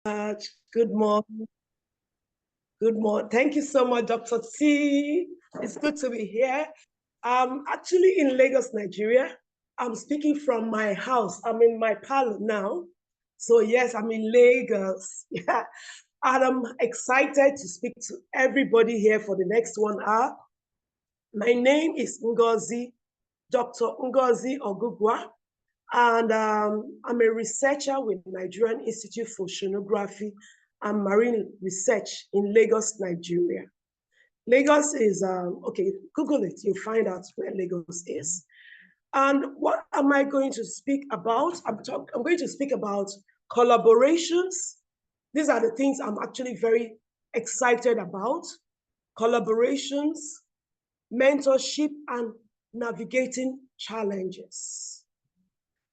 Good morning. Good morning. Thank you so much, Dr. T. It's good to be here. I'm actually in Lagos, Nigeria. I'm speaking from my house. I'm in my parlor now. So yes, I'm in Lagos. Yeah. And I'm excited to speak to everybody here for the next 1 hour. My name is Dr. Ngozi Oguguah. And I'm a researcher with Nigerian Institute for Oceanography and Marine Research in Lagos, Nigeria. Lagos is, okay, Google it, you'll find out where Lagos is. And what am I going to speak about? I'm going to speak about collaborations. These are the things I'm actually very excited about. Collaborations, mentorship, and navigating challenges.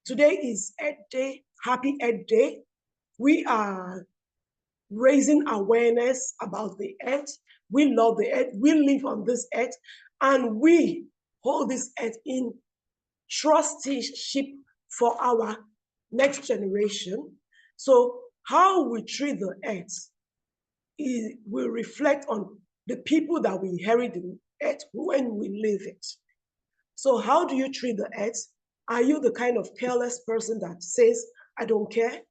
Today is Earth Day, happy Earth Day. We are raising awareness about the earth. We love the earth, we live on this earth, and we hold this earth in trusteeship for our next generation. So how we treat the earth will reflect on the people that we inherit the earth when we leave it. So how do you treat the earth? Are you the kind of careless person that says, I don't care?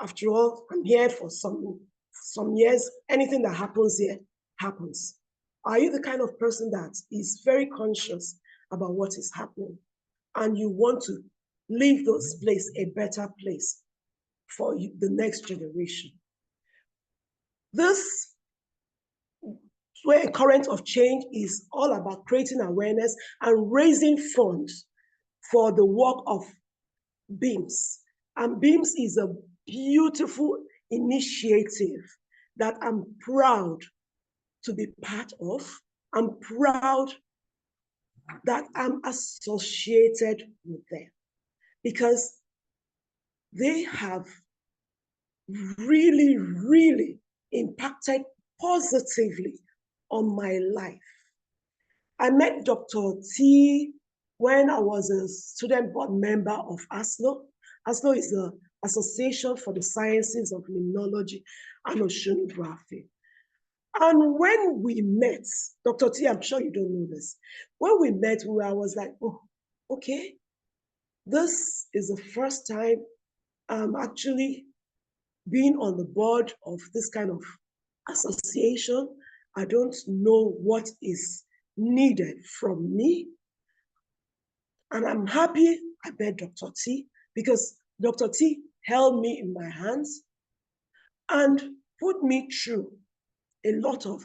After all, I'm here for some years. Anything that happens here happens. Are you the kind of person that is very conscious about what is happening and you want to leave this place a better place for the next generation? This current of change is all about creating awareness and raising funds for the work of BIMS. And BIMS is a beautiful initiative that I'm proud to be part of. I'm proud that I'm associated with them because they have really, really impacted positively on my life. I met Dr. T when I was a student board member of ASLO. ASLO is the Association for the Sciences of Limnology and Oceanography. And when we met, Dr. T, I'm sure you don't know this. When we met, I was like, oh, okay, this is the first time I'm actually being on the board of this kind of association. I don't know what is needed from me. And I'm happy I met Dr. T because Dr. T held me in my hands and put me through a lot of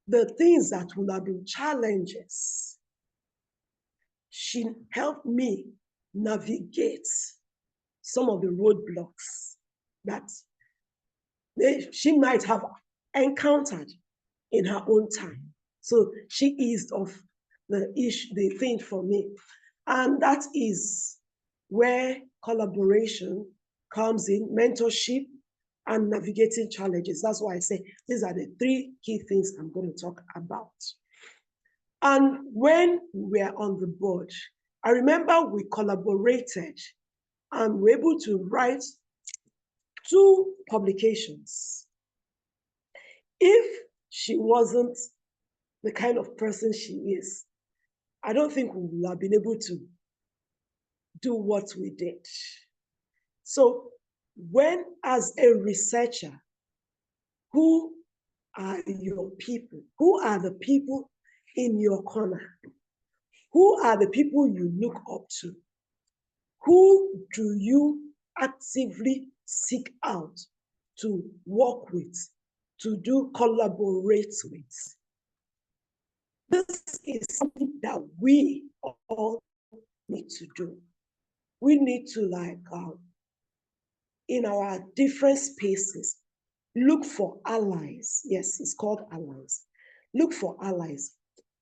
the things that would have been challenges. She helped me navigate some of the roadblocks that she might have encountered in her own time. So she eased off the thing for me. And that is where collaboration comes in, mentorship and navigating challenges. That's why I say these are the 3 key things I'm going to talk about. And when we were on the board, I remember we collaborated and were able to write 2 publications. If she wasn't the kind of person she is, I don't think we would have been able to do what we did. So when, as a researcher, who are your people? Who are the people in your corner? Who are the people you look up to? Who do you actively seek out to work with, to collaborate with? This is something that we all need to do. We need to, in our different spaces, look for allies. Yes, it's called allies. Look for allies.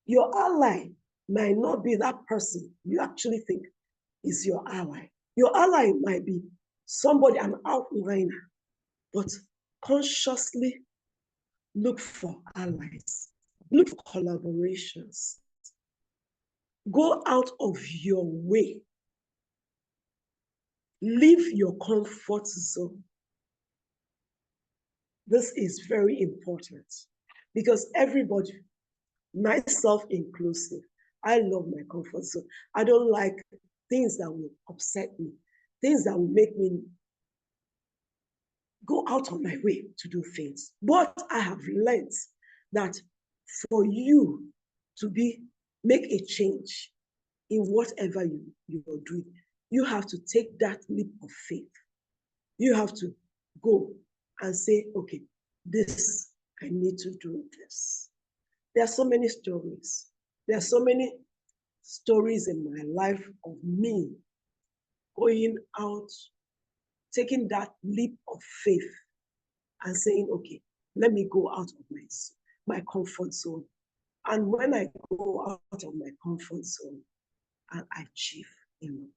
Your ally might not be that person you actually think is your ally. Your ally might be somebody, an outliner, but consciously look for allies. Look for collaborations. Go out of your way. Leave your comfort zone. This is very important because everybody, myself inclusive, I love my comfort zone. I don't like things that will upset me, things that will make me go out of my way to do things. But I have learned that for you to make a change in whatever you're doing, you have to take that leap of faith. You have to go and say, okay, this, I need to do this. There are so many stories. There are so many stories in my life of me going out, taking that leap of faith and saying, okay, let me go out of my comfort zone. And when I go out of my comfort zone, and achieve a lot.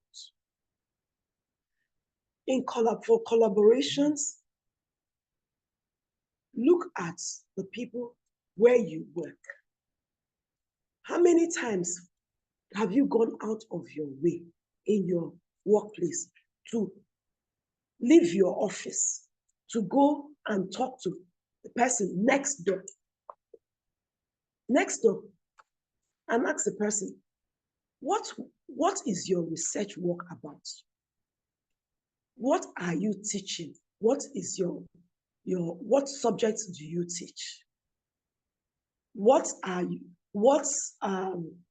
For collaborations, look at the people where you work. How many times have you gone out of your way in your workplace to leave your office, to go and talk to the person next door, and ask the person, what is your research work about? What are you teaching? What is what subjects do you teach? What are you,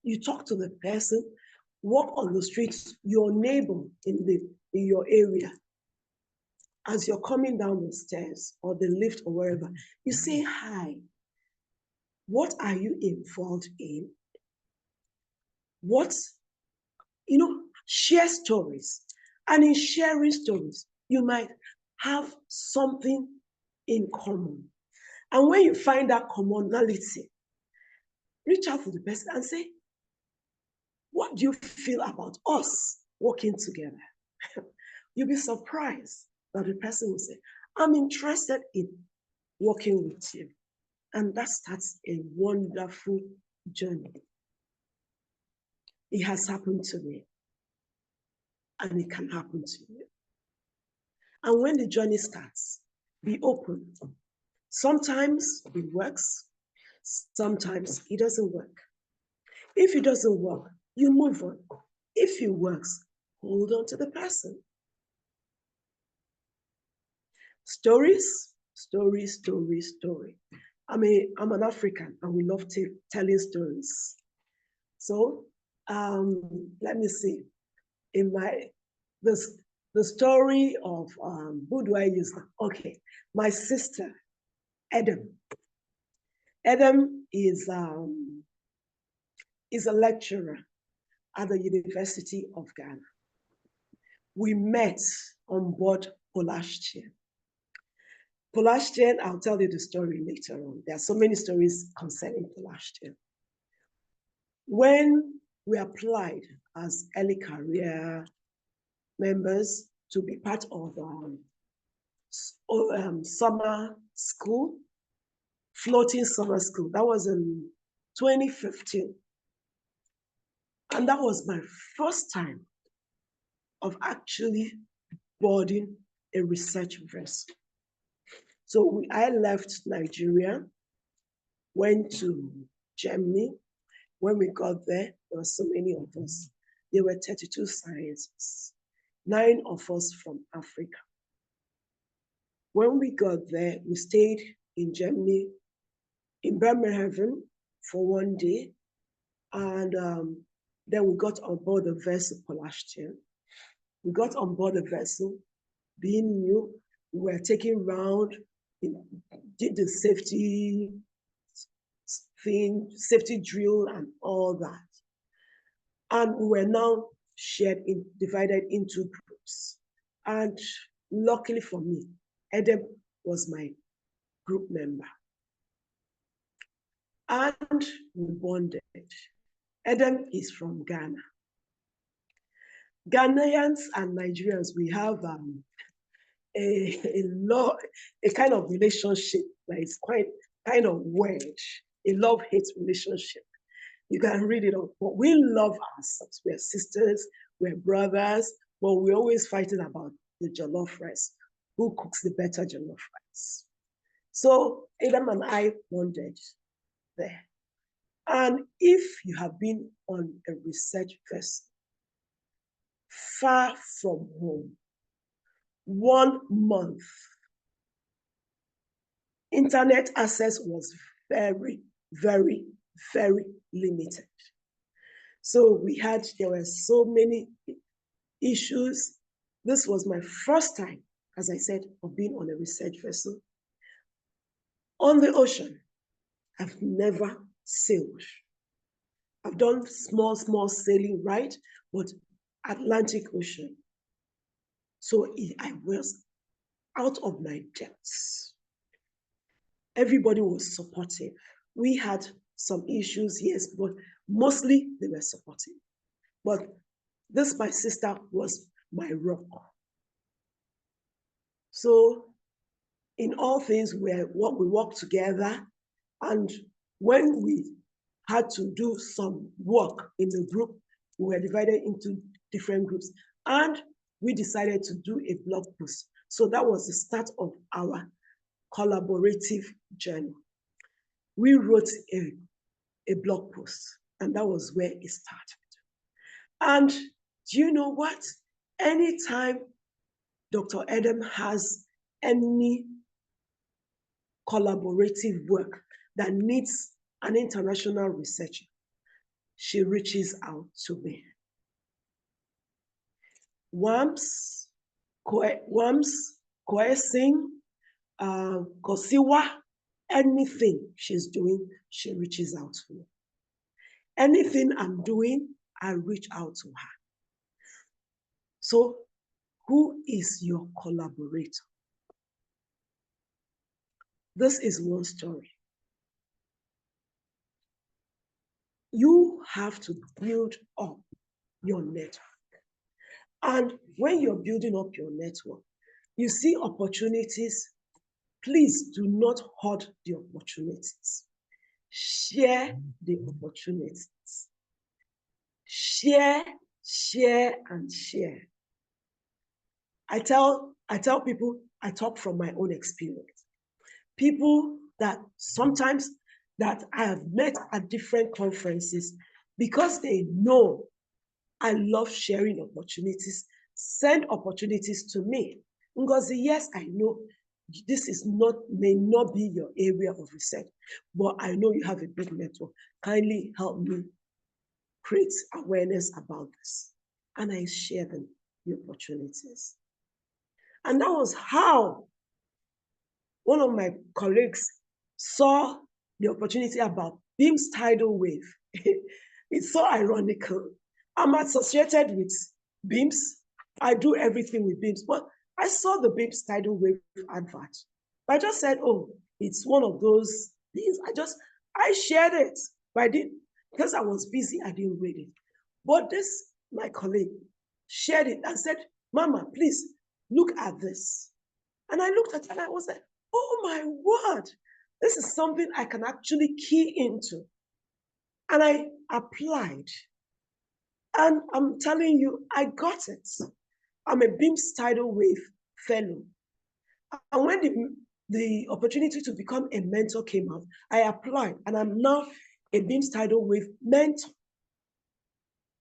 you talk to the person, walk on the streets, your neighbor in your area. As you're coming down the stairs or the lift or wherever, you say hi. What are you involved in? Share stories. And in sharing stories, you might have something in common. And when you find that commonality, reach out to the person and say, what do you feel about us working together? You'll be surprised that the person will say, I'm interested in working with you. And that starts a wonderful journey. It has happened to me. And it can happen to you. And when the journey starts, be open. Sometimes it works. Sometimes it doesn't work. If it doesn't work, you move on. If it works, hold on to the person. Stories. I'm an African and we love telling stories. So let me see. The story of who do I use now? Okay, my sister, Adam. Adam is a lecturer at the University of Ghana. We met on board Polashchen. Polashchen, I'll tell you the story later on. There are so many stories concerning Polashchen. When we applied as early career members to be part of summer school, floating summer school, that was in 2015. And that was my first time of actually boarding a research vessel. So I left Nigeria, went to Germany. When we got there were so many of us. There were 32 scientists, 9 of us from Africa. When we got there, we stayed in Germany, in Birmingham for 1 day. And then we got on board the vessel, Polashchen. We got on board the vessel, being new, we were taken round, did the safety thing, safety drill and all that. And we were now divided into groups. And luckily for me, Adam was my group member. And we bonded. Adam is from Ghana. Ghanaians and Nigerians, we have a kind of relationship that is quite kind of weird, a love-hate relationship. You can read it up, but we love ourselves. We're sisters, we're brothers, but we're always fighting about the jollof rice. Who cooks the better jollof rice? So Adam and I wandered there. And if you have been on a research vessel, far from home, 1 month, internet access was very, very, very limited. So there were so many issues. This was my first time, as I said, of being on a research vessel. On the ocean, I've never sailed. I've done small sailing, right? But Atlantic Ocean. So I was out of my depths. Everybody was supportive. We had some issues, yes, but mostly they were supportive. But this, my sister, was my rock. So in all things, we worked together. And when we had to do some work in the group, we were divided into different groups. And we decided to do a blog post. So that was the start of our collaborative journey. We wrote a blog post, and that was where it started. And do you know what? Anytime Dr. Adam has any collaborative work that needs an international researcher, she reaches out to me. WAMS, Coessing, Kosiwa, anything she's doing, she reaches out to me. Anything I'm doing, I reach out to her. So, who is your collaborator? This is one story. You have to build up your network. And when you're building up your network, you see opportunities, please do not hoard the opportunities. Share the opportunities. Share, and share. I tell people, I talk from my own experience. People that sometimes that I have met at different conferences, because they know I love sharing opportunities, send opportunities to me. Ngozi, yes, I know this may not be your area of research, but I know you have a big network. Kindly help me create awareness about this. And I share them the opportunities. And that was how one of my colleagues saw the opportunity about BIMS tidal wave. It's so ironical. I'm associated with BIMS. I do everything with BIMS, but I saw the BIMS tidal wave advert. I just said, oh, it's one of those things. I shared it, but because I was busy, I didn't read it. But my colleague, shared it and said, Mama, please look at this. And I looked at it and I was like, oh my word, this is something I can actually key into. And I applied. And I'm telling you, I got it. I'm a BIMS tidal wave fellow. And when the opportunity to become a mentor came out, I applied, and I'm now a BIMS tidal wave mentor.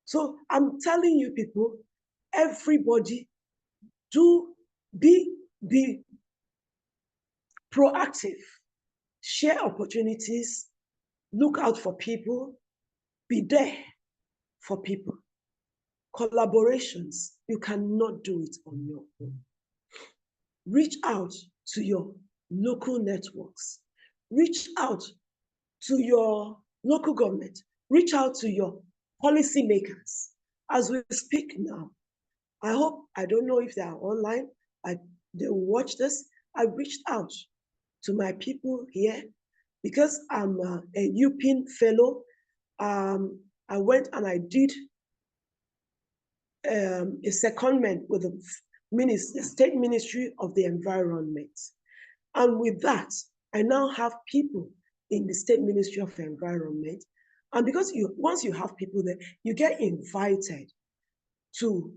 So I'm telling you people, everybody, be proactive, share opportunities, look out for people, be there for people. Collaborations, you cannot do it on your own. Reach out to your local networks. Reach out to your local government. Reach out to your policymakers. As we speak now, I don't know if they are online, they will watch this. I reached out to my people here because I'm a UPIN fellow. I went and I did a secondment with the State Ministry of the Environment. And with that, I now have people in the State Ministry of the Environment. And because once you have people there, you get invited to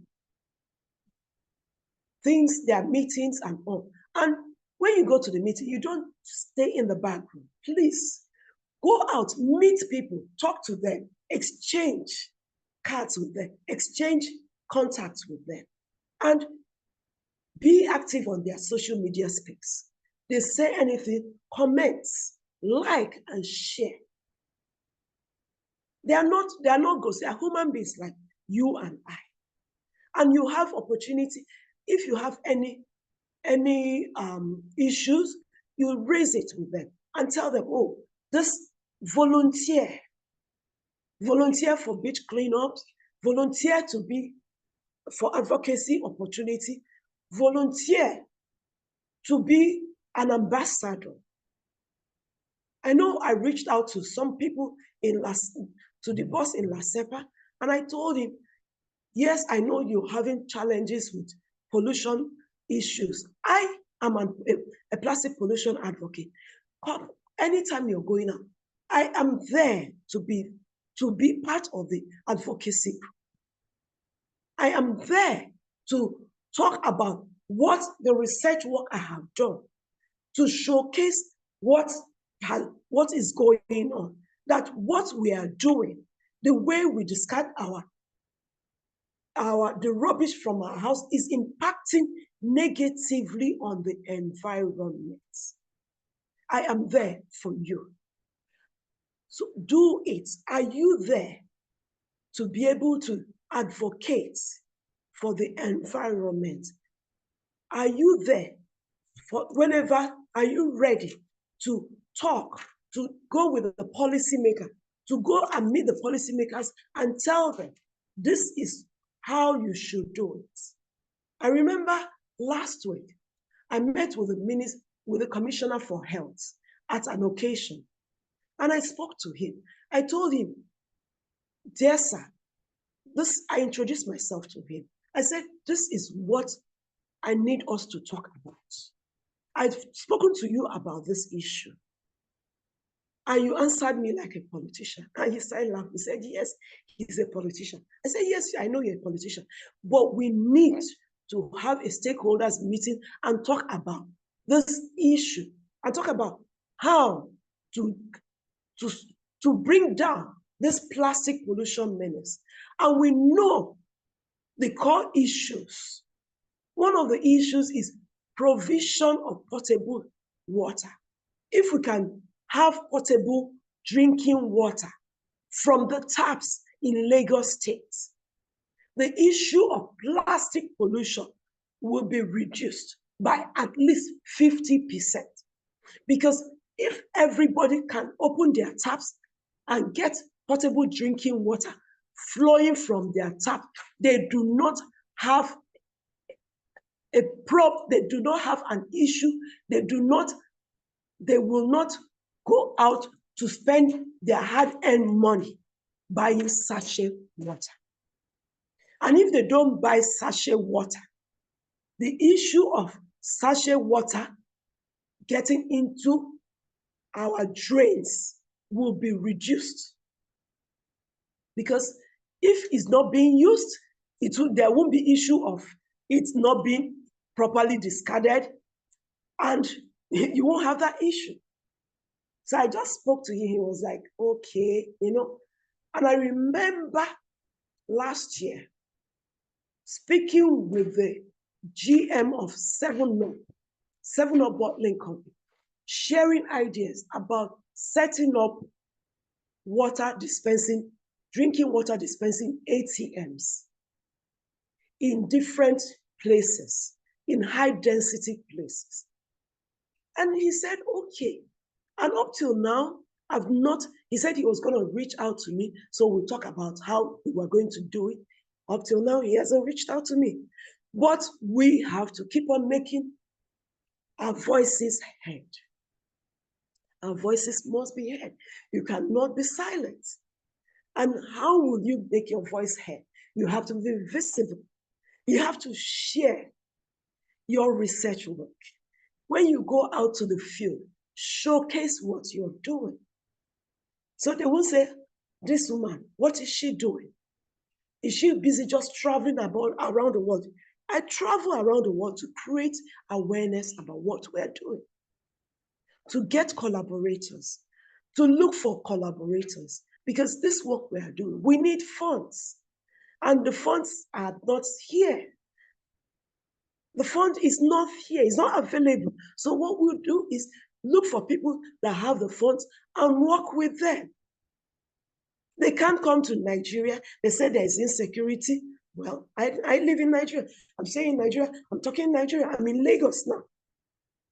their meetings and all. And When you go to the meeting, you don't stay in the back room. Please go out, meet people, talk to them, exchange cards with them, exchange contacts with them, and be active on their social media space. They say anything, comment, like, and share. They are not ghosts, they are human beings like you and I. And you have opportunity, if you have any issues, you raise it with them and tell them, oh, this volunteer for beach cleanups, volunteer to be for advocacy opportunity, volunteer to be an ambassador. I know I reached out to some people to the boss in La Sepa, and I told him, yes, I know you're having challenges with pollution issues. I am a plastic pollution advocate. Come, anytime you're going out, I am there to be part of the advocacy. I am there to talk about what the research work I have done, to showcase what is going on, that what we are doing, the way we discard the rubbish from our house is impacting negatively on the environment. I am there for you. So do it. Are you there to be able to advocate for the environment? Are you there for whenever, are you ready to talk, to go with the policymaker, to go and meet the policymakers and tell them this is how you should do it? I remember last week, I met with the Commissioner for Health at an occasion, and I spoke to him. I told him, dear sir, I introduced myself to him. I said, this is what I need us to talk about. I've spoken to you about this issue. And you answered me like a politician. And he started laughing. He said, yes, he's a politician. I said, yes, I know you're a politician. But we need to have a stakeholders meeting and talk about this issue and talk about how to bring down this plastic pollution menace. And we know the core issues. One of the issues is provision of potable water. If we can have potable drinking water from the taps in Lagos State, the issue of plastic pollution will be reduced by at least 50%. Because if everybody can open their taps and get potable drinking water flowing from their tap, they do not have they do not have an issue, they will not go out to spend their hard-earned money buying sachet water. And if they don't buy sachet water, the issue of sachet water getting into our drains will be reduced. Because if it's not being used, there won't be issue of it not being properly discarded, and you won't have that issue. So I just spoke to him. He was like, okay, And I remember last year speaking with the GM of 7-Up Bottling Company, sharing ideas about setting up drinking water dispensing ATMs in different places, in high density places. And he said, okay. And up till now, he said he was going to reach out to me, so we'll talk about how we were going to do it. Up till now, he hasn't reached out to me. But we have to keep on making our voices heard. Our voices must be heard. You cannot be silent. And how will you make your voice heard? You have to be visible. You have to share your research work. When you go out to the field, showcase what you're doing. So they won't say, this woman, what is she doing? Is she busy just traveling around the world? I travel around the world to create awareness about what we're doing, to get collaborators, to look for collaborators, because this work we are doing, we need funds, and the funds are not here. The fund is not here, it's not available. So what we'll do is look for people that have the funds and work with them. They can't come to Nigeria. They say there's insecurity. Well, I live in Nigeria. I'm saying Nigeria. I'm talking Nigeria. I'm in Lagos now.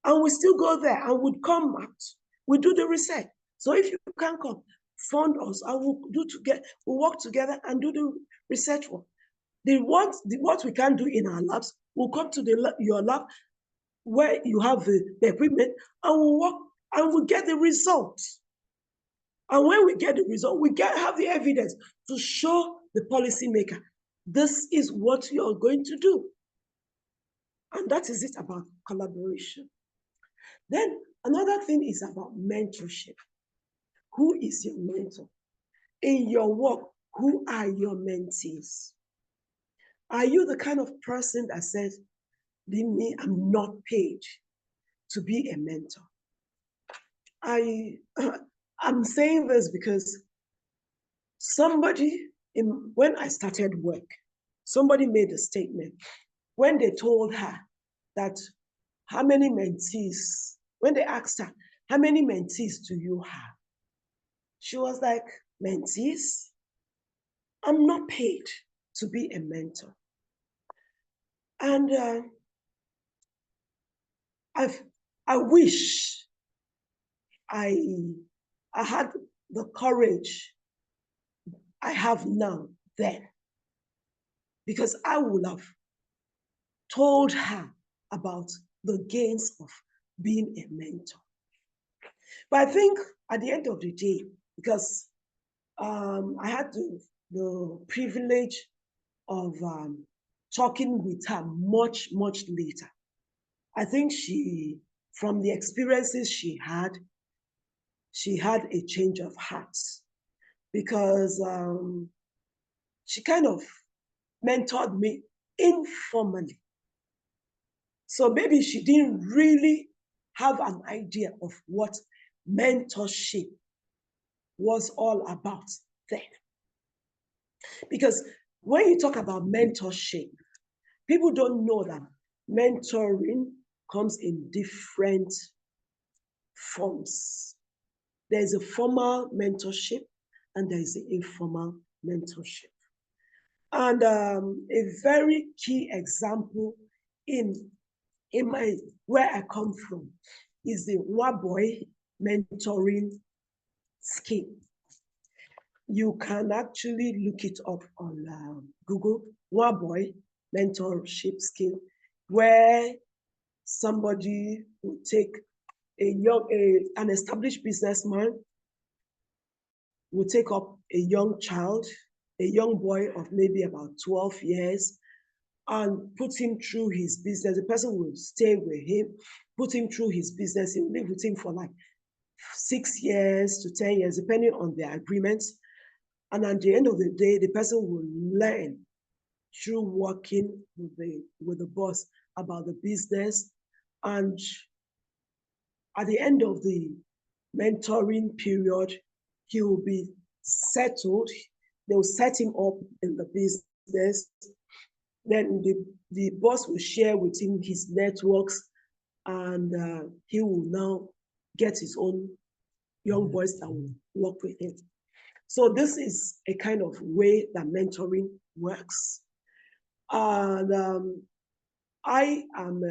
And we still go there and would come out. We do the research. So if you can come, fund us and we'll work together and do the research work. What we can do in our labs, we'll come to your lab where you have the equipment and we'll work and we'll get the results. And when we get the result, we have the evidence to show the policymaker, this is what you're going to do. And that is it about collaboration. Then another thing is about mentorship. Who is your mentor? In your work, who are your mentees? Are you the kind of person that says, believe me, I'm not paid to be a mentor? I'm saying this because when I started work, somebody made a statement when they told her that how many mentees, when they asked her, how many mentees do you have? She was like, mentees? I'm not paid to be a mentor. And I wish I had the courage I have now then, because I would have told her about the gains of being a mentor. But I think at the end of the day, because I had the privilege of talking with her much, much later. I think from the experiences she had a change of heart, because she kind of mentored me informally. So maybe she didn't really have an idea of what mentorship was all about then. Because when you talk about mentorship, people don't know that mentoring comes in different forms. There's a formal mentorship and there's an informal mentorship. And a very key example in where I come from is the Waboy mentoring scheme. You can actually look it up on Google, Waboy mentorship scheme, where somebody will take an established businessman will take up a young child, a young boy of maybe about 12 years, and put him through his business. The person will stay with him, put him through his business. He will live with him for like 6 years to 10 years, depending on their agreements. And at the end of the day, the person will learn through working with the boss about the business. And at the end of the mentoring period, he will be settled. They will set him up in the business. Then the boss will share with him his networks, and he will now get his own young boys that will work with him. So this is a kind of way that mentoring works. And I am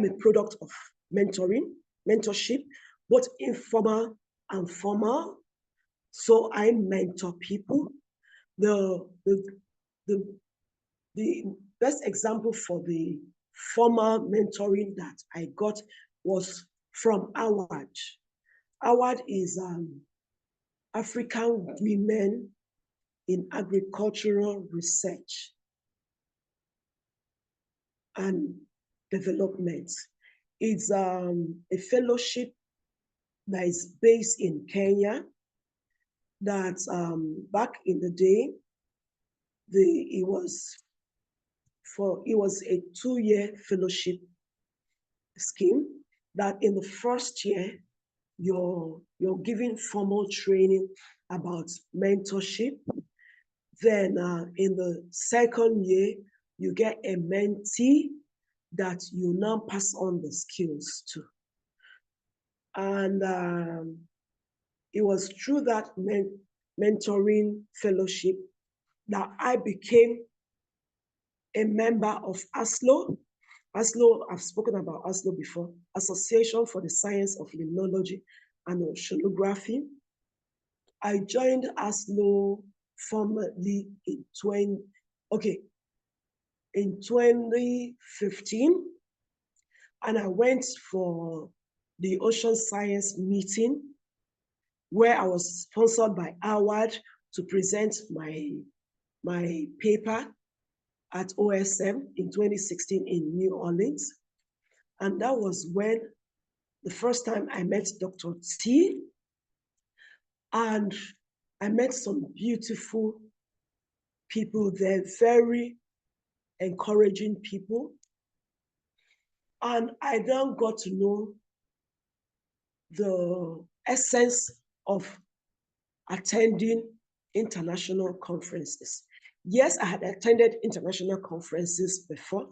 a product of mentorship, both informal and formal. So I mentor people. The best example for the formal mentoring that I got was from AWAD. AWAD is African Women in Agricultural Research and Development. It's a fellowship that is based in Kenya, that back in the day, it was a 2-year fellowship scheme that in the first year, you're given formal training about mentorship. Then in the second year, you get a mentee that you now pass on the skills to. And it was through that mentoring fellowship that I became a member of ASLO. ASLO, I've spoken about ASLO before, Association for the Science of Limnology and Oceanography. I joined ASLO formally in 2015, and I went for the ocean science meeting where I was sponsored by Howard to present my paper at OSM in 2016 in New Orleans. And that was when the first time I met Dr. T, and I met some beautiful people there, very encouraging people. And I then got to know the essence of attending international conferences. Yes, I had attended international conferences before,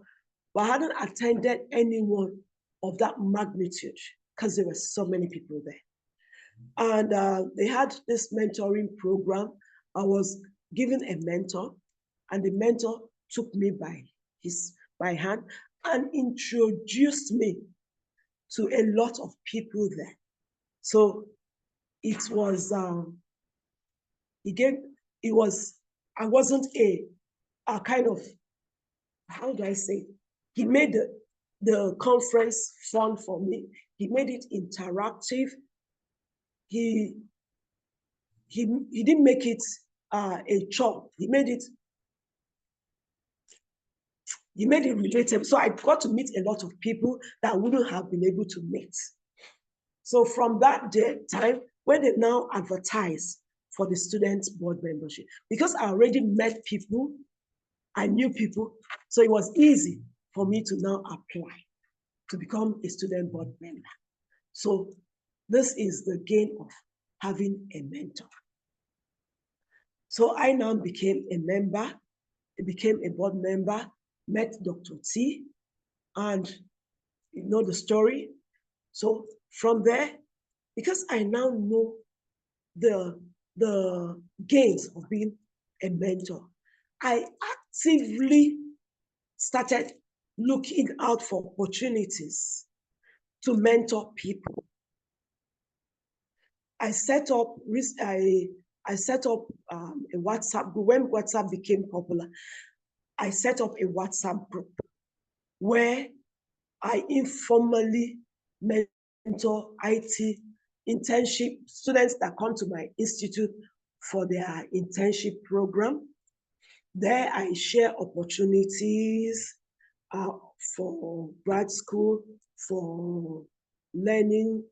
but I hadn't attended any one of that magnitude because there were so many people there. And they had this mentoring program. I was given a mentor, and the mentor took me by hand and introduced me to a lot of people there. So it was, I wasn't a kind of, how do I say? He made the conference fun for me. He made it interactive. He didn't make it a chore. He made it relatable. So I got to meet a lot of people that I wouldn't have been able to meet. So from that time, when they now advertise for the student board membership, because I already met people, I knew people, so it was easy for me to now apply to become a student board member. So this is the gain of having a mentor. So I now became a member, became a board member, met Dr. T, and you know the story. So from there, because I now know the gains of being a mentor, I actively started looking out for opportunities to mentor people. I set up a WhatsApp group. When WhatsApp became popular, I set up a WhatsApp group where I informally mentor IT internship students that come to my institute for their internship program. There I share opportunities for grad school, for learning,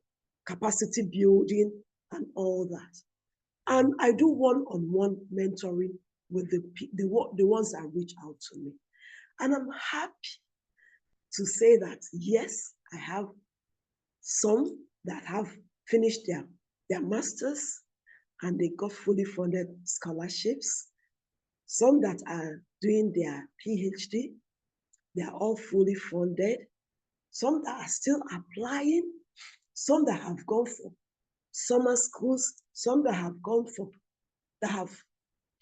capacity building, and all that. And I do one-on-one mentoring with the ones that reach out to me. And I'm happy to say that, yes, I have some that have finished their masters and they got fully funded scholarships. Some that are doing their PhD, they are all fully funded. Some that are still applying, some that have gone for summer schools, some that have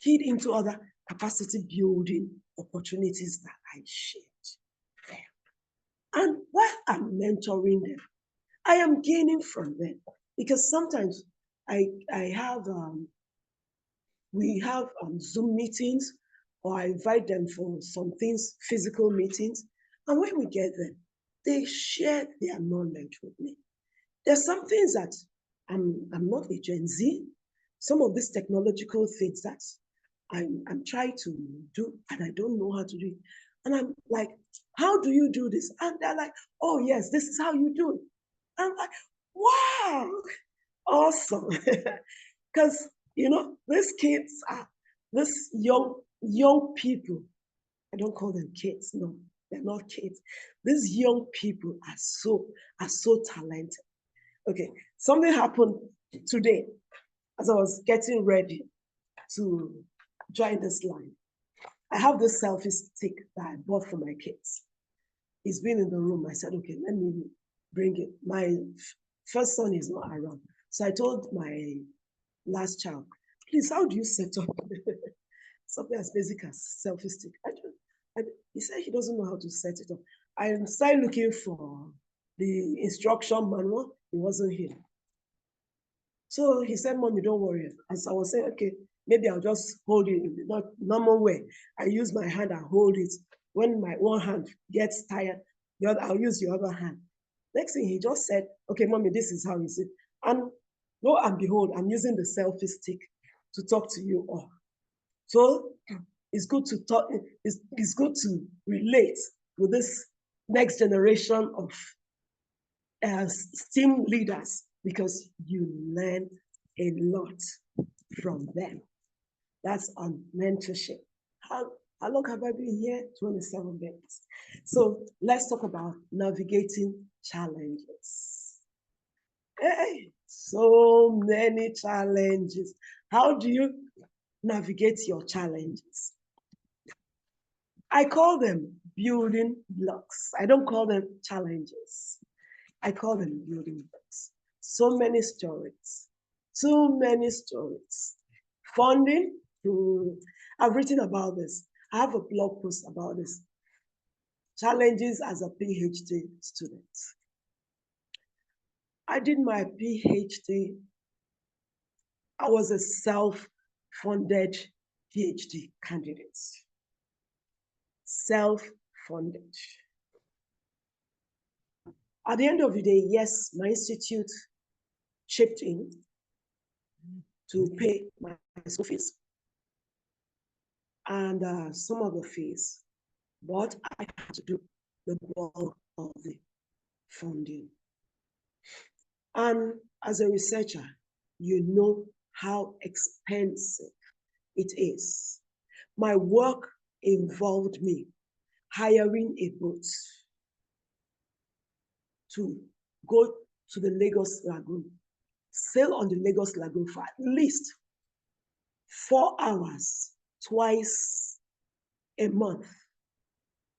keyed into other capacity building opportunities that I shared there. And while I'm mentoring them, I am gaining from them, because sometimes we have Zoom meetings, or I invite them for some things, physical meetings, and when we get them, they share their knowledge with me. There's some things that I'm not a Gen Z. Some of these technological things that I'm trying to do and I don't know how to do it. And I'm like, how do you do this? And they're like, oh yes, this is how you do it. And I'm like, wow, awesome. Because, these kids these young young people, I don't call them kids, no, they're not kids. These young people are so talented. Okay, something happened today as I was getting ready to join this line. I have this selfie stick that I bought for my kids. It's been in the room. I said, okay, let me bring it. My first son is not around. So I told my last child, please, how do you set up something as basic as selfie stick? He said he doesn't know how to set it up. I started looking for the instruction manual. It wasn't here. So he said, Mommy, don't worry. As I was saying, okay, maybe I'll just hold it in the normal way. I use my hand and hold it. When my one hand gets tired, I'll use the other hand. Next thing he just said, okay, Mommy, this is how is it. And lo and behold, I'm using the selfie stick to talk to you all. So it's good to talk, it's good to relate with this next generation of STEAM leaders because you learn a lot from them. That's on mentorship. How long have I been here? 27 minutes. So let's talk about navigating challenges. Hey, so many challenges. How do you navigate your challenges? I call them building blocks. I don't call them challenges. I call them building blocks. So many stories, too many stories. Funding, I've written about this. I have a blog post about this. Challenges as a PhD student. I did my PhD. I was a self-funded PhD candidate. Self-funded. At the end of the day, yes, my institute chipped in to pay my school fees and some of the fees, but I had to do the bulk of the funding. And as a researcher, you know how expensive it is. My work involved me hiring a boat to go to the Lagos Lagoon, sail on the Lagos Lagoon for at least 4 hours, twice a month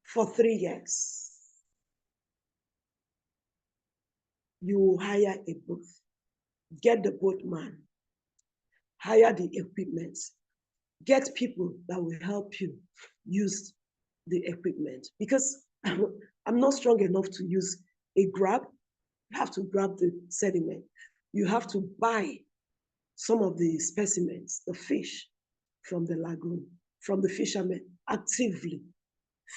for 3 years. You hire a boat, get the boatman, hire the equipment, get people that will help you use the equipment. Because I'm not strong enough to use a grab. You have to grab the sediment. You have to buy some of the specimens, the fish from the lagoon, from the fishermen, actively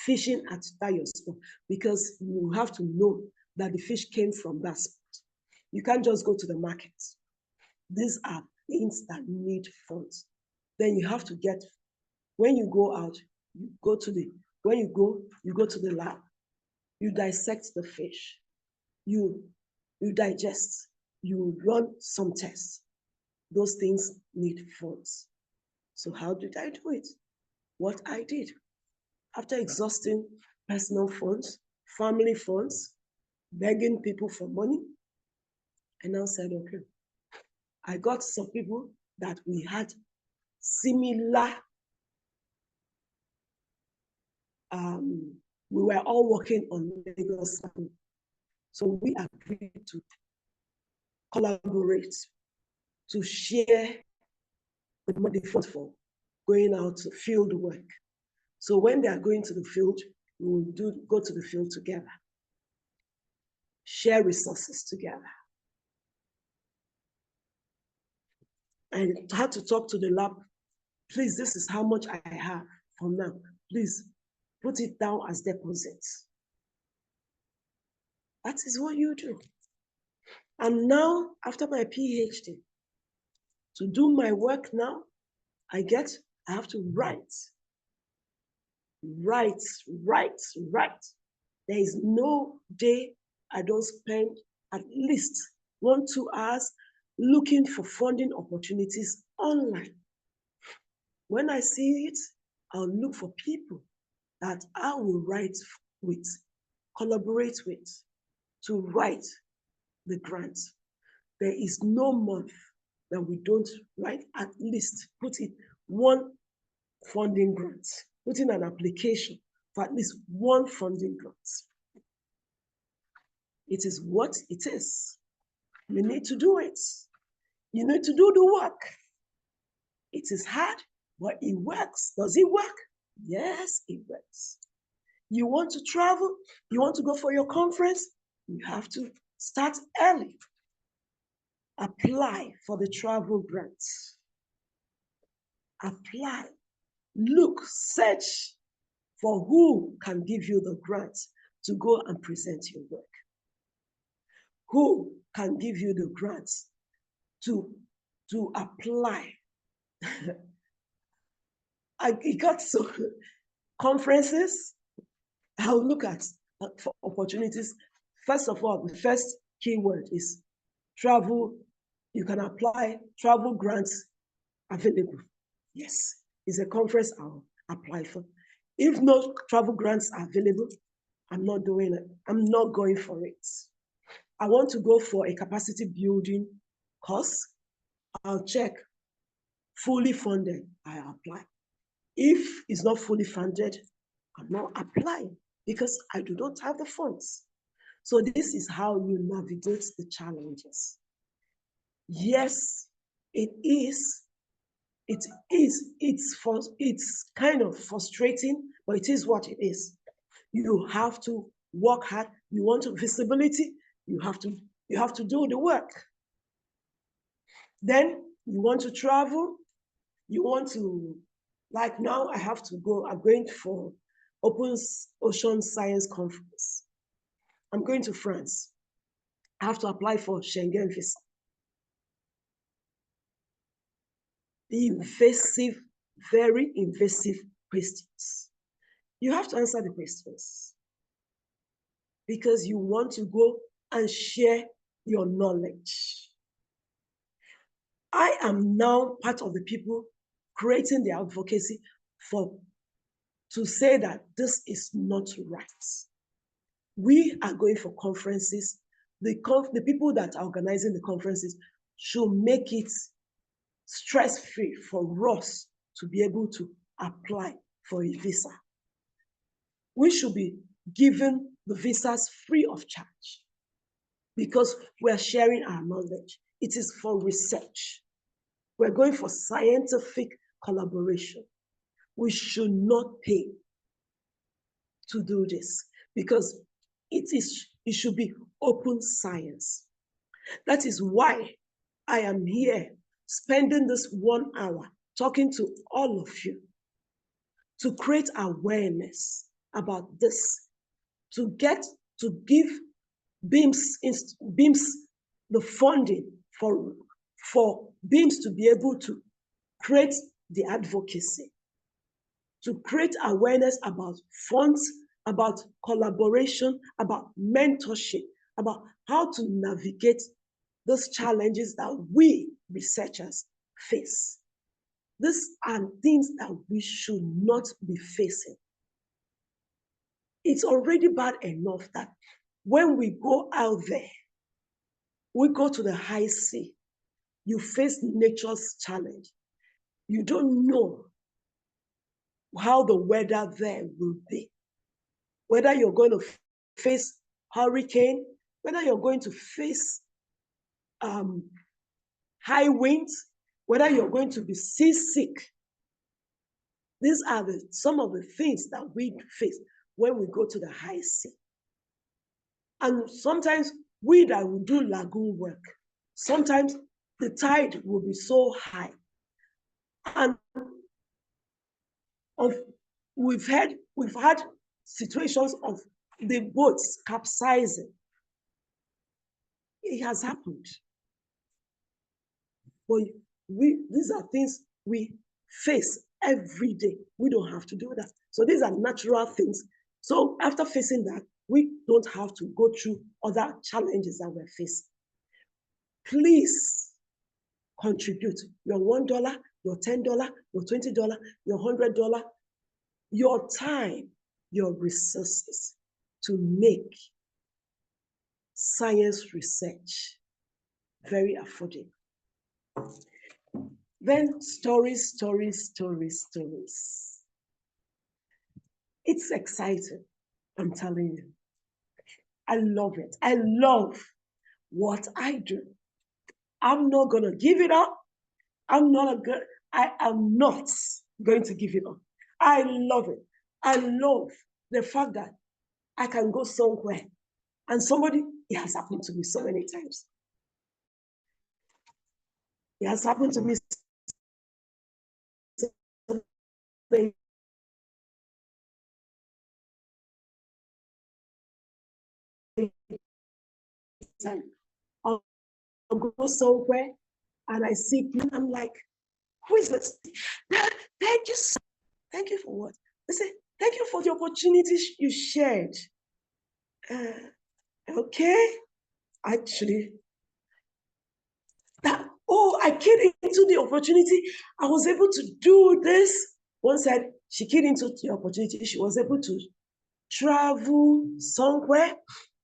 fishing at that spot, because you have to know that the fish came from that spot. You can't just go to the market. These are things that need funds. Then you have to get, when you go out, you go to the lab, you dissect the fish, you digest, you run some tests. Those things need funds. So how did I do it? What I did, after exhausting personal funds, family funds, begging people for money, I now said, okay, I got some people that we had similar, we were all working on Lagos. So we agreed to collaborate, to share the money for going out to field work. So when they are going to the field, we will go to the field together, share resources together. I had to talk to the lab. Please, this is how much I have for now. Please put it down as deposits. That is what you do. And now, after my PhD, to do my work now, I have to write. There is no day I don't spend at least 1-2 hours looking for funding opportunities online. When I see it, I'll look for people that I will write with, collaborate with, to write the grant. There is no month that we don't write at least, put it one funding grant, put in an application for at least one funding grant. It is what it is. You need to do it. You need to do the work. It is hard, but it works. Does it work? Yes, it works. You want to travel? You want to go for your conference? You have to start early. Apply for the travel grants. Apply. Look, search for who can give you the grant to go and present your work. Who can give you the grants to apply? I got some conferences. I'll look at for opportunities. First of all, the first keyword is travel. You can apply travel grants available. Yes, it's a conference I'll apply for. If no travel grants are available, I'm not doing it. I'm not going for it. I want to go for a capacity building course. I'll check. Fully funded, I apply. If it's not fully funded, I'm not applying because I do not have the funds. So this is how you navigate the challenges. Yes, it's kind of frustrating, but it is what it is. You have to work hard. You want visibility, you have to do the work. Then you want to travel, you want to, like now I have to go, I'm going for Open Ocean Science Conference. I'm going to France. I have to apply for Schengen visa. Invasive, very invasive questions. You have to answer the questions because you want to go and share your knowledge. I am now part of the people creating the advocacy to say that this is not right. We are going for conferences. The people that are organizing the conferences should make it stress-free for us to be able to apply for a visa. We should be given the visas free of charge because we're sharing our knowledge. It is for research. We're going for scientific collaboration. We should not pay to do this because it should be open science. That is why I am here spending this 1 hour talking to all of you to create awareness about this, to give BIMS the funding for BIMS to be able to create the advocacy, to create awareness about funds, about collaboration, about mentorship, about how to navigate those challenges that we researchers face. These are things that we should not be facing. It's already bad enough that when we go out there, we go to the high sea, you face nature's challenge. You don't know how the weather there will be. Whether you're going to face hurricane, whether you're going to face high winds, whether you're going to be seasick. These are some of the things that we face when we go to the high sea. And sometimes we that will do lagoon work, sometimes the tide will be so high. And we've had situations of the boats capsizing. It has happened. But these are things we face every day. We don't have to do that. So these are natural things. So after facing that, we don't have to go through other challenges that we're facing. Please contribute your $1, your $10, your $20, your $100. your time, your resources to make science research very affordable. Then stories. It's exciting, I'm telling you. I love it. I love what I do. I'm not gonna give it up. I am not going to give it up. I love it. I love the fact that I can go somewhere and somebody, it has happened to me so many times. It has happened to me so many times. I'll go somewhere and I see people, I'm like, who is this? Thank you. Thank you for what? I say, thank you for the opportunity you shared. Okay, actually, I keyed into the opportunity. I was able to do this. One said she keyed into the opportunity. She was able to travel somewhere.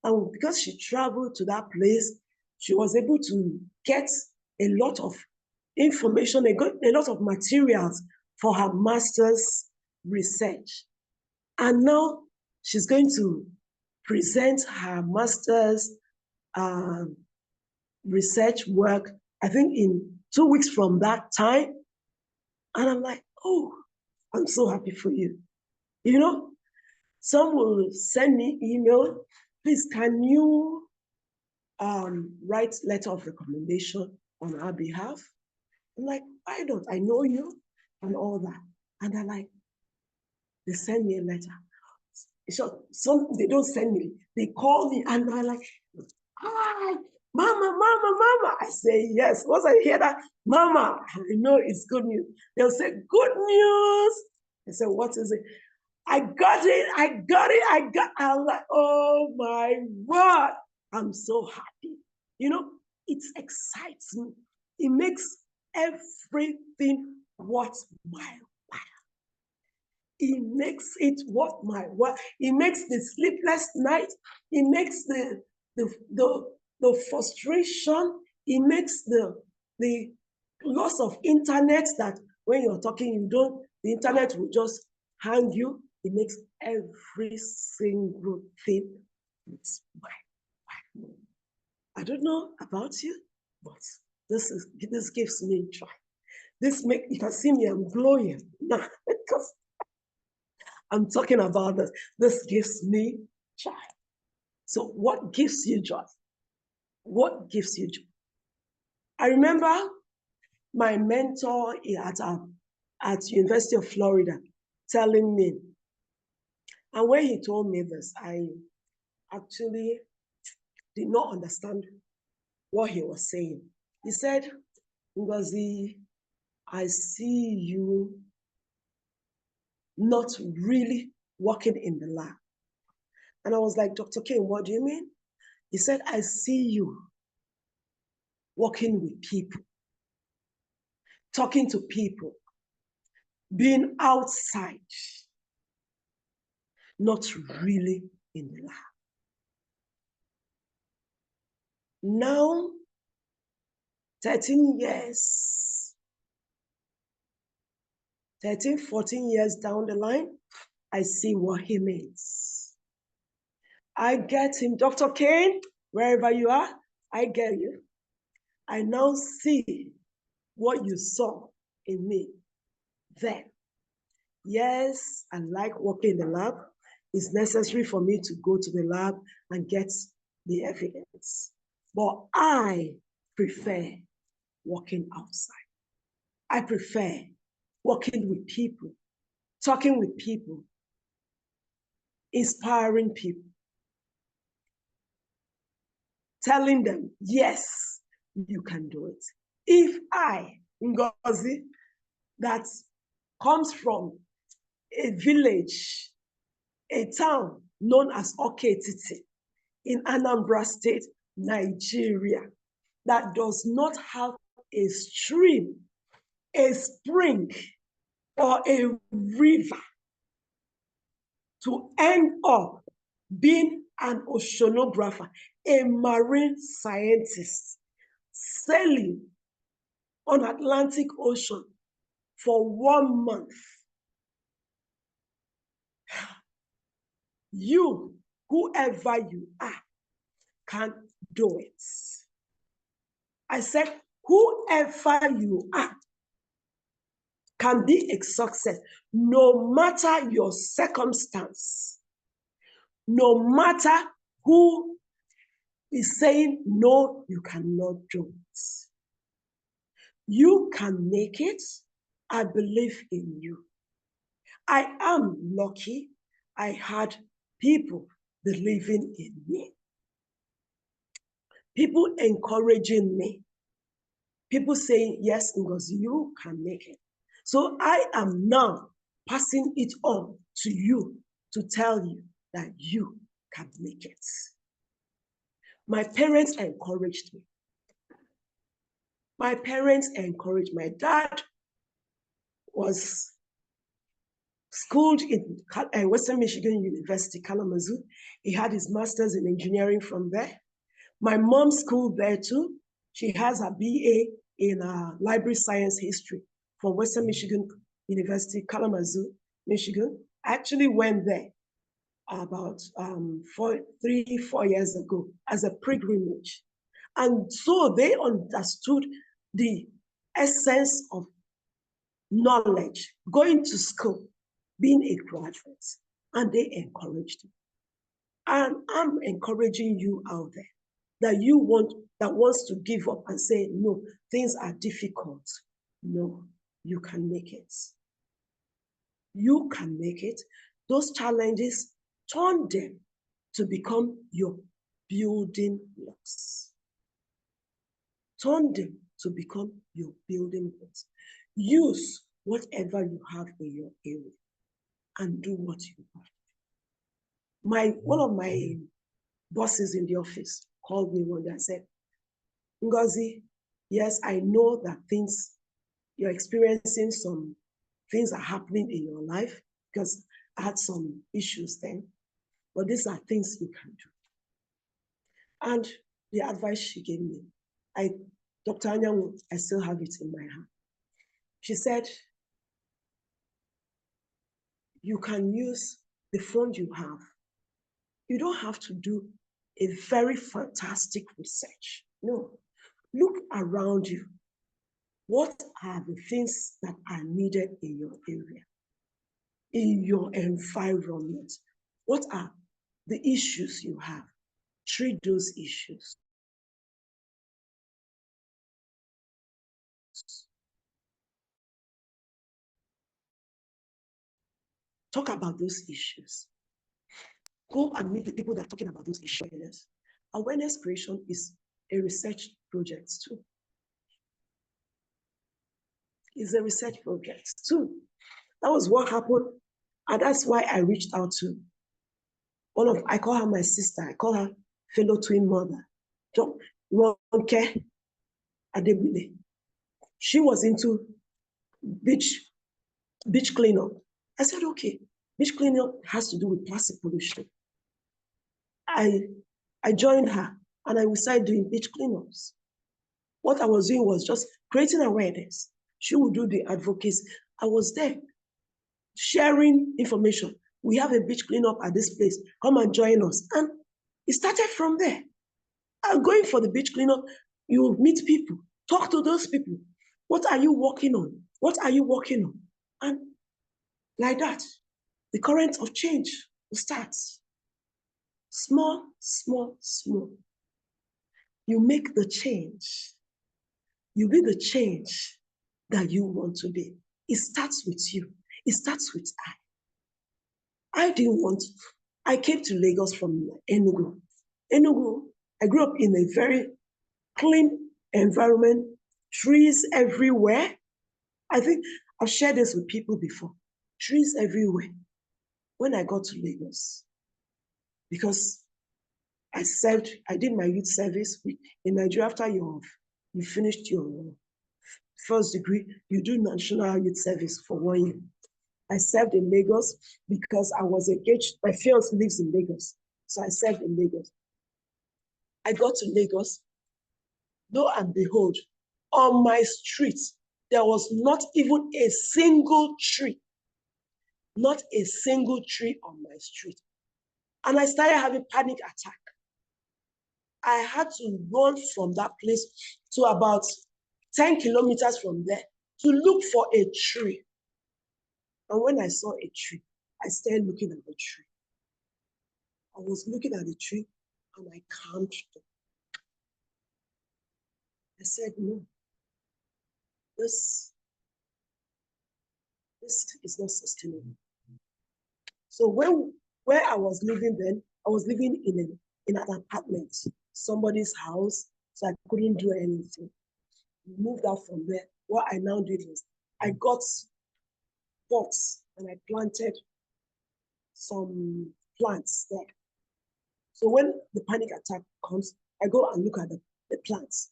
And because she traveled to that place, she was able to get a lot of information, a lot of materials for her master's research. And now she's going to present her master's research work, I think in 2 weeks from that time. And I'm like, oh, I'm so happy for you. You know, some will send me email, please, can you write letter of recommendation on our behalf? I'm like, why don't I know you and all that? And they're like, they send me a letter. So they don't send me, they call me and they're like, hi, mama. I say, yes. Once I hear that, mama, I know it's good news. They'll say, good news. I say, what is it? I got it. I'm like, oh my word. I'm so happy. You know, it excites me. It makes everything worthwhile. It makes it worth my while. It makes the sleepless night. It makes the frustration. It makes the loss of internet that when you're talking, the internet will just hang you. It makes every single thing worthwhile. I don't know about you, but this gives me joy. You can see me, I'm glowing now because I'm talking about this. This gives me joy. So what gives you joy? What gives you joy? I remember my mentor at University of Florida telling me, and when he told me this, I actually did not understand what he was saying. He said, Ngozi, I see you not really working in the lab. And I was like, Dr. King, what do you mean? He said, I see you working with people, talking to people, being outside, not really in the lab. Now, 13 years, 13, 14 years down the line, I see what he means. I get him, Dr. Kane, wherever you are, I get you. I now see what you saw in me then. Yes, I like working in the lab. It's necessary for me to go to the lab and get the evidence. But I prefer working outside. I prefer working with people, talking with people, inspiring people, telling them, yes, you can do it. If I, Ngozi, that comes from a village, a town known as Oketiti in Anambra State, Nigeria, that does not have a stream, a spring, or a river, to end up being an oceanographer, a marine scientist, sailing on Atlantic Ocean for 1 month. You, whoever you are, can do it. I said, whoever you are can be a success, no matter your circumstance, no matter who is saying, no, you cannot do it. You can make it. I believe in you. I am lucky I had people believing in me, people encouraging me, people saying, yes, Ngozi, you can make it. So I am now passing it on to you to tell you that you can make it. My parents encouraged me. My parents encouraged. My dad was schooled in Western Michigan University, Kalamazoo. He had his master's in engineering from there. My mom schooled there too. She has a BA in library science history from Western Michigan University, Kalamazoo, Michigan. I actually went there about 3-4 years ago as a pilgrimage. And so they understood the essence of knowledge, going to school, being a graduate, and they encouraged me. And I'm encouraging you out there that wants to give up and say, no, things are difficult. No, you can make it. You can make it. Those challenges, turn them to become your building blocks. Turn them to become your building blocks. Use whatever you have in your area and do what you want. One of my bosses in the office called me one day and said, Ngozi, yes, I know that you're experiencing some things are happening in your life because I had some issues then, but these are things you can do. And the advice she gave me, Dr. Anyanwu, I still have it in my hand. She said, you can use the phone you have. You don't have to do a very fantastic research. No, look around you. What are the things that are needed in your area, in your environment? What are the issues you have? Treat those issues. Talk about those issues. Go and meet the people that are talking about those issues. Awareness creation is a research project too. It's a research project too. That was what happened. And that's why I reached out to I call her my sister. I call her fellow twin mother. She was into beach cleanup. I said, okay, beach cleanup has to do with plastic pollution. I joined her and I started doing beach cleanups. What I was doing was just creating awareness. She would do the advocacy. I was there sharing information. We have a beach cleanup at this place. Come and join us. And it started from there. I'm going for the beach cleanup. You meet people, talk to those people. What are you working on? What are you working on? And like that, the current of change will start. Small, small, small. You make the change. You be the change that you want to be. It starts with you. It starts with I came to Lagos from Enugu. I grew up in a very clean environment, trees everywhere. I think I've shared this with people before. Trees everywhere. When I got to Lagos, because I did my youth service in Nigeria. After you finished your first degree, you do national youth service for 1 year. I served in Lagos because I was engaged. My fiance lives in Lagos. So I served in Lagos. I got to Lagos. Lo and behold, on my street, there was not even a single tree. Not a single tree on my street. And I started having panic attack. I had to run from that place to about 10 kilometers from there to look for a tree. And when I saw a tree, I started looking at the tree. I was looking at the tree and I calmed down. I said, no, this is not sustainable. So where I was living then, I was living in an apartment, somebody's house, so I couldn't do anything. Moved out from there. What I now did was I got pots and I planted some plants there. So when the panic attack comes, I go and look at the plants.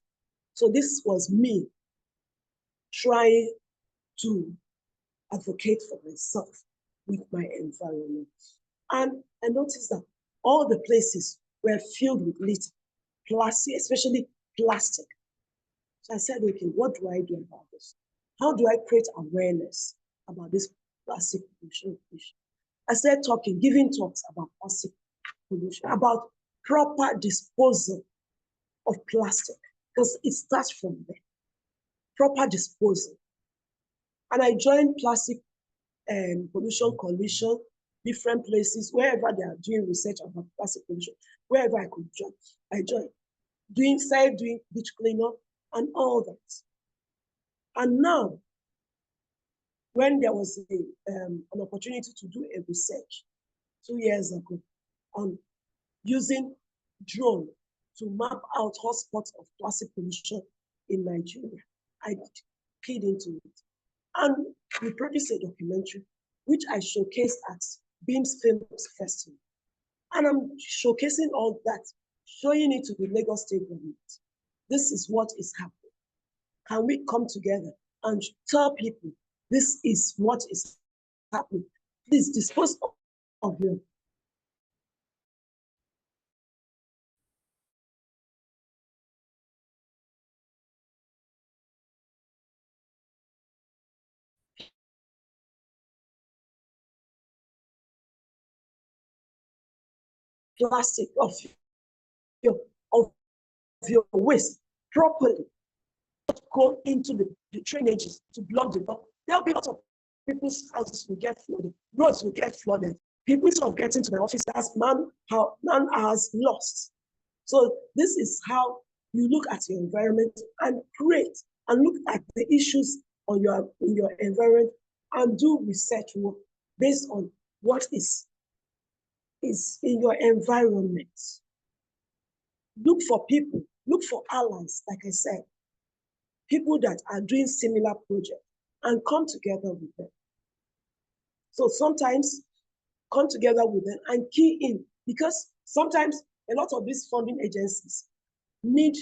So this was me trying to advocate for myself with my environment. And I noticed that all the places were filled with litter, plastic, especially plastic. So I said, okay, what do I do about this? How do I create awareness about this plastic pollution issue? I started talking, giving talks about plastic pollution, about proper disposal of plastic, because it starts from there. Proper disposal. And I joined Plastic Pollution Coalition, different places, wherever they are doing research about plastic pollution, wherever I could join, I joined. Started doing beach cleanup and all that. And now, when there was an opportunity to do a research 2 years ago on using drone to map out hotspots of plastic pollution in Nigeria, I keyed into it. And we produced a documentary, which I showcased at BIMS Film Festival. And I'm showcasing all that, showing it to the Lagos State government. This is what is happening. Can we come together and tell people this is what is happening? Please dispose of your plastic, your, of your waste properly. Go into the drainages to block the door. There'll be lots of people's houses will get flooded, roads will get flooded. People of getting to my office, that's man hours lost. So this is how you look at your environment and create and look at the issues in your environment and do research work based on what is in your environment. Look for people, look for allies, like I said, people that are doing similar projects and come together with them. So sometimes come together with them and key in, because sometimes a lot of these funding agencies need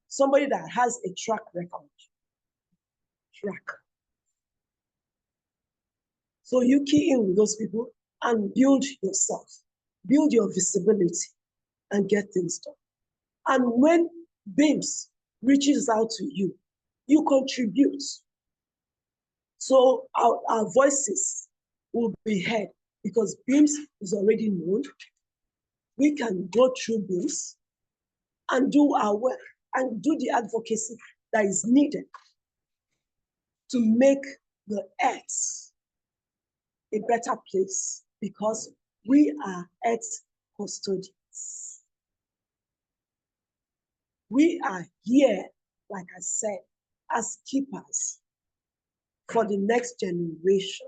somebody that has a track record. So you key in with those people and build yourself, build your visibility and get things done. And when BIMS reaches out to you, you contribute. So our voices will be heard because BIMS is already known. We can go through BIMS and do our work and do the advocacy that is needed to make the earth a better place, because we are earth custodians. We are here, like I said, as keepers for the next generation.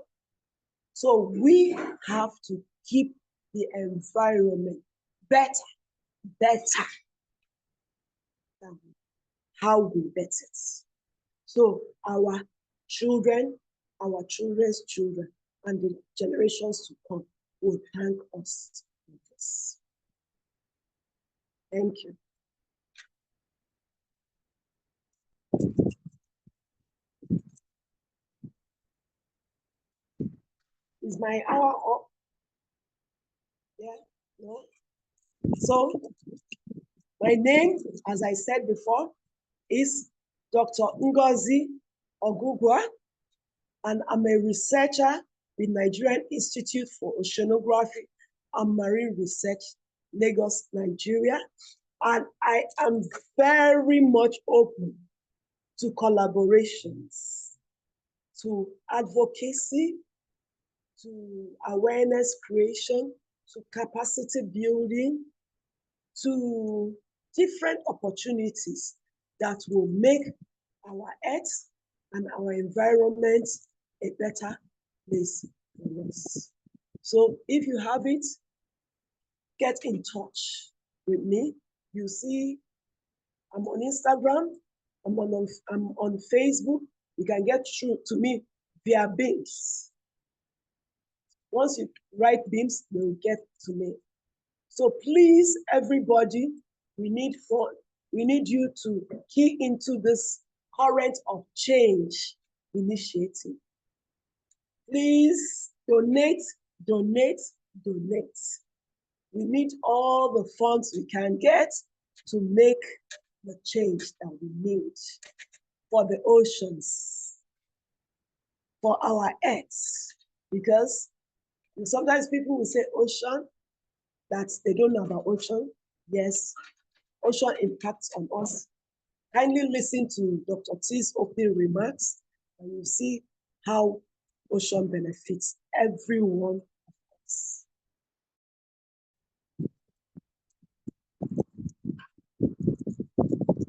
So we have to keep the environment better than how we bet it. So our children, our children's children, and the generations to come will thank us for this. Thank you. Is my hour up? Yeah, no. So my name, as I said before, is Dr. Ngozi Oguguah, and I'm a researcher with Nigerian Institute for Oceanography and Marine Research, Lagos, Nigeria. And I am very much open to collaborations, to advocacy, to awareness creation, to capacity building, to different opportunities that will make our earth and our environment a better place for us. So if you have it, get in touch with me. You see, I'm on Instagram, I'm on Facebook. You can get through to me via BIMS. Once you write BIMS, they will get to me. So please, everybody, we need you to key into this current of change initiative. Please donate, donate, donate. We need all the funds we can get to make the change that we need for the oceans, for our earth. Because sometimes people will say ocean, that they don't know about ocean. Yes, ocean impacts on us. Kindly listen to Dr. T's opening remarks, and you'll see how ocean benefits every one of us.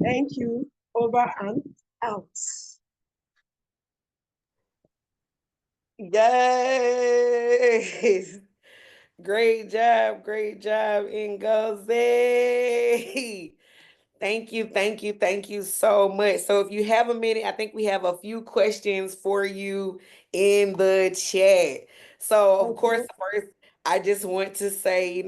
Thank you. Over and out. Yes. Great job, Ngozi. Thank you so much. So if you have a minute, I think we have a few questions for you in the chat. So of course, Okay. first, I just want to say,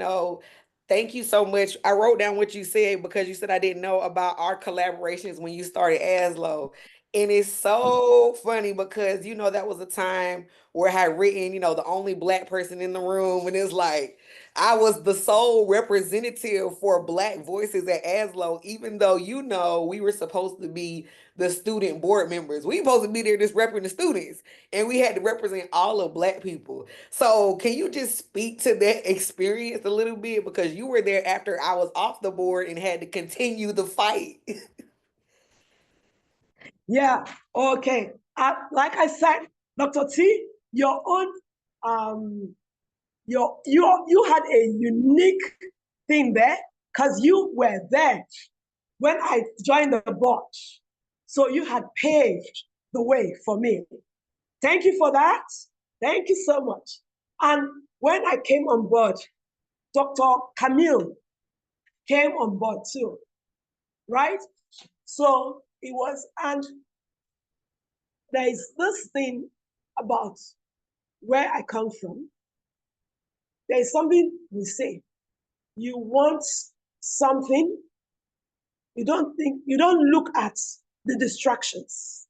thank you so much. I wrote down what you said because you said I didn't know about our collaborations when you started ASLO. And it's so funny because that was a time where I had written, the only black person in the room, and it's like I was the sole representative for Black voices at ASLO, even though we were supposed to be the student board members. We supposed to be there just representing the students, and we had to represent all of Black people. So, can you just speak to that experience a little bit because you were there after I was off the board and had to continue the fight? Yeah. Okay. Like I said, Dr. T, your own you had a unique thing there because you were there when I joined the board. So you had paved the way for me. Thank you for that. Thank you so much. And when I came on board, Dr. Camille came on board too, right? So it was, and there is this thing about where I come from. There is something we say. You want something, you don't look at the distractions.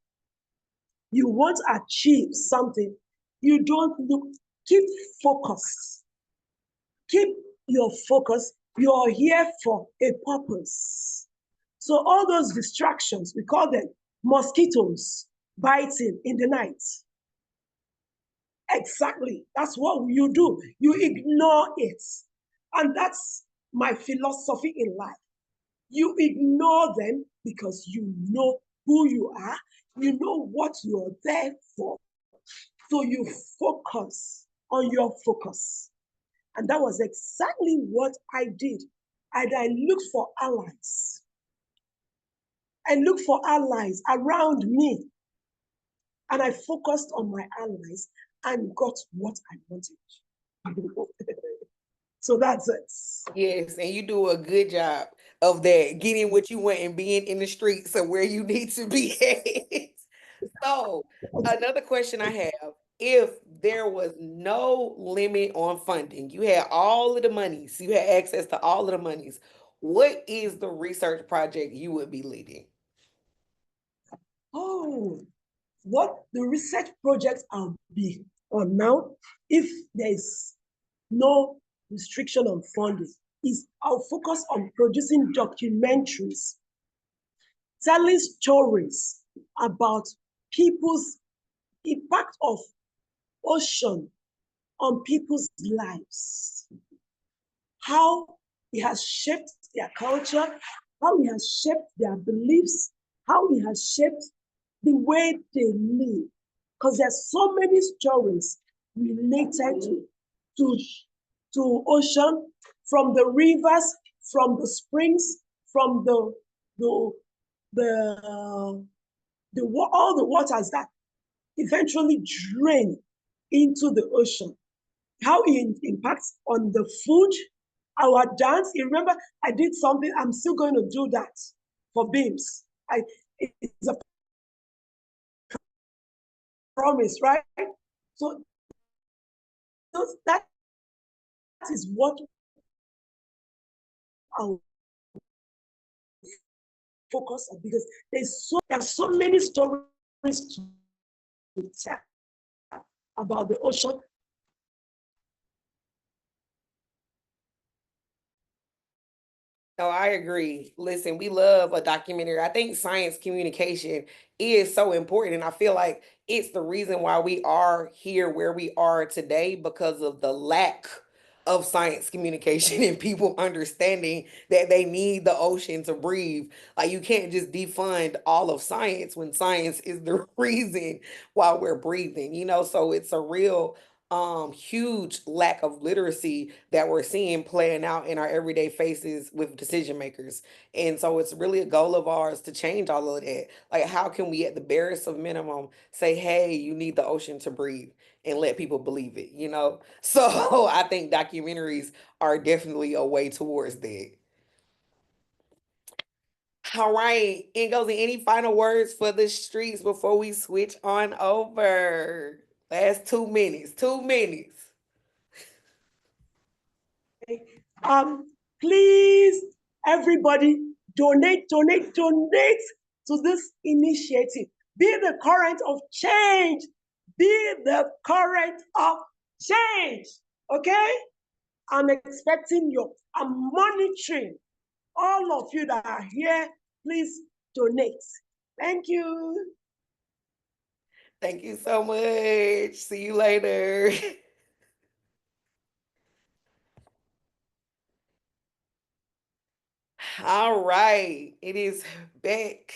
You want to achieve something, you don't look, keep focused. Keep your focus. You're here for a purpose. So all those distractions, we call them mosquitoes biting in the night. Exactly. That's what you do. You ignore it. And that's my philosophy in life. You ignore them because you know who you are, you know what you're there for. So you focus on your focus. And that was exactly what I did. And I looked for allies. I looked for allies around me. And I focused on my allies and got what I wanted. So that's it. Yes, and you do a good job of that, getting what you want and being in the streets of where you need to be at. So, another question I have, if there was no limit on funding, you had all of the monies, you had access to all of the monies, what is the research project you would be leading? Oh, what the research projects I'll be on now, if there is no restriction on funding, is I'll focus on producing documentaries, telling stories about people's impact of ocean on people's lives, how it has shaped their culture, how it has shaped their beliefs, how it has shaped the way they live. Because there's so many stories related to ocean, from the rivers, from the springs, from the all the waters that eventually drain into the ocean, how it impacts on the food, our dance. You remember, I did something, I'm still going to do that for BIMS. It's a promise, right? So that is what I'll focus on, because there's so many stories to tell about the ocean. No, I agree. Listen, we love a documentary. I think science communication is so important. And I feel like it's the reason why we are here where we are today, because of the lack of science communication and people understanding that they need the ocean to breathe. Like, you can't just defund all of science when science is the reason why we're breathing, So it's a real huge lack of literacy that we're seeing playing out in our everyday faces with decision makers. And so it's really a goal of ours to change all of that. Like, how can we at the barest of minimum say, hey, you need the ocean to breathe, and let people believe it? So I think documentaries are definitely a way towards that. All right, Ngozi, any final words for the streets before we switch on over? Last 2 minutes, 2 minutes. Um, please, everybody, donate to this initiative. Be the current of change. Be the current of change. Okay? I'm monitoring all of you that are here. Please donate. Thank you. Thank you so much. See you later. All right. It is back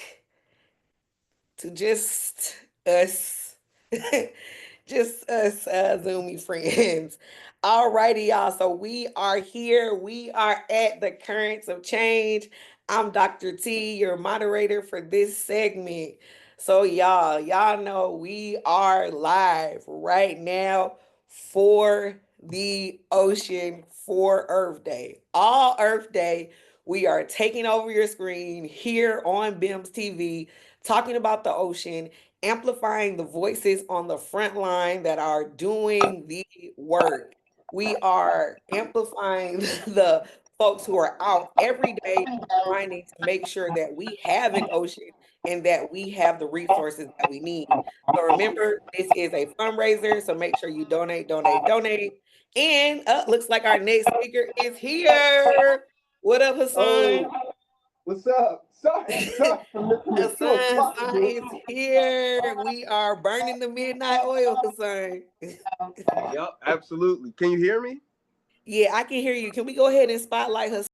to just us. Just us Zoomy friends. All righty, y'all. So we are here. We are at the Currents of Change. I'm Dr. T, your moderator for this segment. So y'all know we are live right now for the ocean for Earth Day. All Earth Day, we are taking over your screen here on BIMS TV, talking about the ocean, amplifying the voices on the front line that are doing the work. We are amplifying the folks who are out every day finding to make sure that we have an ocean and that we have the resources that we need. So remember, this is a fundraiser, so make sure you donate, donate, donate. And looks like our next speaker is here. What up, Hassan? Oh, what's up? Sorry for missing the Hassan is here. We are burning the midnight oil, Hassan. Yep, absolutely. Can you hear me? Yeah, I can hear you. Can we go ahead and spotlight Hassan?